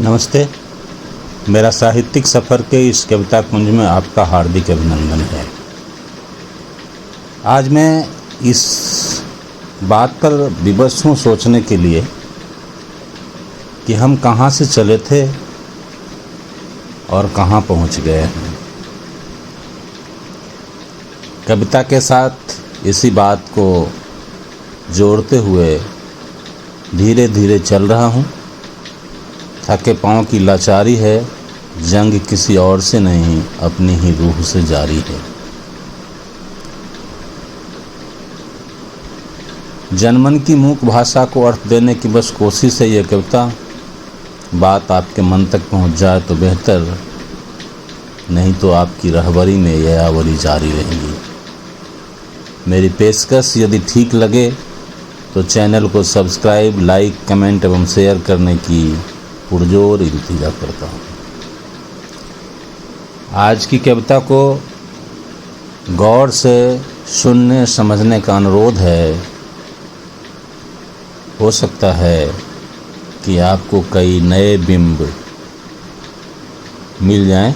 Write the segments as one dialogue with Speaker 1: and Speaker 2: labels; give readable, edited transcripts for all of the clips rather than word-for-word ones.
Speaker 1: नमस्ते। मेरा साहित्यिक सफ़र के इस कविता कुंज में आपका हार्दिक अभिनंदन है। आज मैं इस बात पर विवश हूँ सोचने के लिए कि हम कहाँ से चले थे और कहाँ पहुँच गए हैं। कविता के साथ इसी बात को जोड़ते हुए धीरे धीरे चल रहा हूँ। थके पाँव की लाचारी है, जंग किसी और से नहीं अपनी ही रूह से जारी है। जनमन की मूक भाषा को अर्थ देने की बस कोशिश है यह कविता। बात आपके मन तक पहुंच जाए तो बेहतर, नहीं तो आपकी रहबरी में यह आवरी जारी रहेगी। मेरी पेशकश यदि ठीक लगे तो चैनल को सब्सक्राइब, लाइक, कमेंट एवं शेयर करने की पुरजोर इल्तिजा करता हूँ। आज की कविता को गौर से सुनने समझने का अनुरोध है। हो सकता है कि आपको कई नए बिंब मिल जाएं।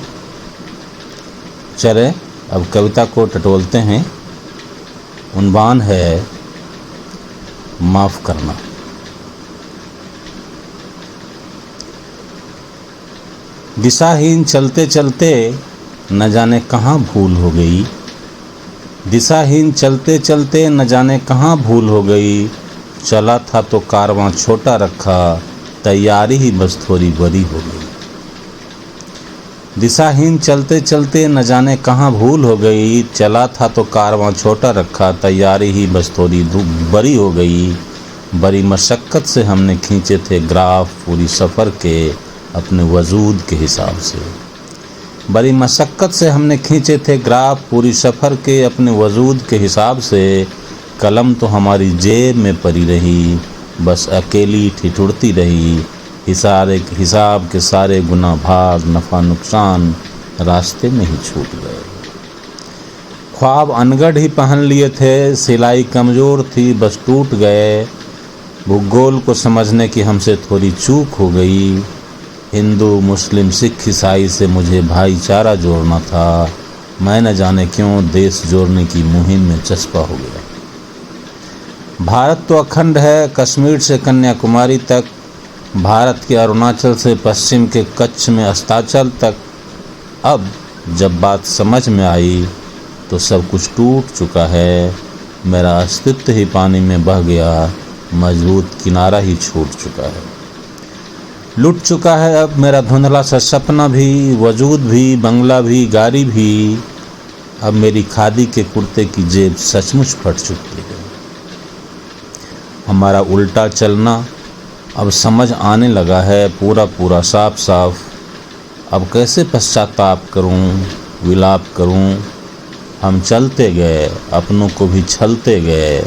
Speaker 1: चलें अब कविता को टटोलते हैं। उन्वान है माफ़ करना। दिशाहीन चलते चलते न जाने कहाँ भूल हो गई। दिशाहीन चलते चलते न जाने कहाँ भूल हो गई। चला था तो कारवां छोटा रखा, तैयारी ही बस थोड़ी बड़ी हो गई। दिशाहीन चलते चलते न जाने कहाँ भूल हो गई। चला था तो कारवां छोटा रखा, तैयारी ही बस थोड़ी बड़ी हो गई। बड़ी मशक्क़त से हमने खींचे थे ग्राफ पूरी सफ़र के अपने वजूद के हिसाब से। बड़ी मशक्क़त से हमने खींचे थे ग्राफ पूरी सफ़र के अपने वजूद के हिसाब से। कलम तो हमारी जेब में पड़ी रही, बस अकेली ठिठुरती रही। हिसाब के सारे गुना भाग, नफ़ा नुकसान रास्ते में ही छूट गए। ख्वाब अनगढ़ ही पहन लिए थे, सिलाई कमज़ोर थी बस टूट गए। भूगोल को समझने की हमसे थोड़ी चूक हो गई। हिंदू, मुस्लिम, सिख, ईसाई से मुझे भाईचारा जोड़ना था। मैं न जाने क्यों देश जोड़ने की मुहिम में चस्पा हो गया। भारत तो अखंड है, कश्मीर से कन्याकुमारी तक। भारत के अरुणाचल से पश्चिम के कच्छ में अस्ताचल तक। अब जब बात समझ में आई तो सब कुछ टूट चुका है। मेरा अस्तित्व ही पानी में बह गया, मजबूत किनारा ही छूट चुका है। लुट चुका है अब मेरा धुंधला सा सपना भी, वजूद भी, बंगला भी, गाड़ी भी। अब मेरी खादी के कुर्ते की जेब सचमुच फट चुकी है। हमारा उल्टा चलना अब समझ आने लगा है, पूरा पूरा साफ साफ। अब कैसे पश्चाताप करूं, विलाप करूं। हम चलते गए, अपनों को भी छलते गए।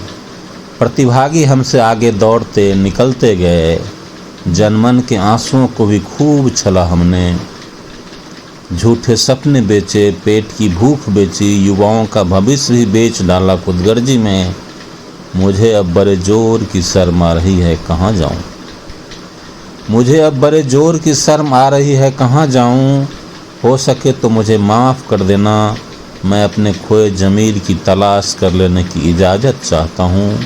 Speaker 1: प्रतिभागी हमसे आगे दौड़ते निकलते गए। जनमन के आंसुओं को भी खूब छला हमने। झूठे सपने बेचे, पेट की भूख बेची, युवाओं का भविष्य भी बेच डाला खुदगर्जी में। मुझे अब बड़े जोर की शर्म आ रही है, कहाँ जाऊँ। मुझे अब बड़े जोर की शर्म आ रही है, कहाँ जाऊँ। हो सके तो मुझे माफ़ कर देना। मैं अपने खोए ज़मीर की तलाश कर लेने की इजाज़त चाहता हूँ।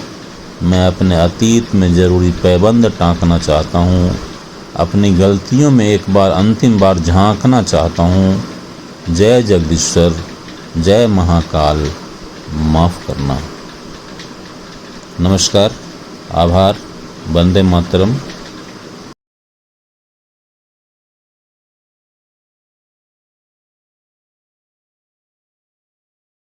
Speaker 1: मैं अपने अतीत में ज़रूरी पैबंद टाँकना चाहता हूँ। अपनी गलतियों में एक बार अंतिम बार झांकना चाहता हूँ। जय जगदीश्वर, जय महाकाल, माफ़ करना। नमस्कार, आभार, वंदे मातरम।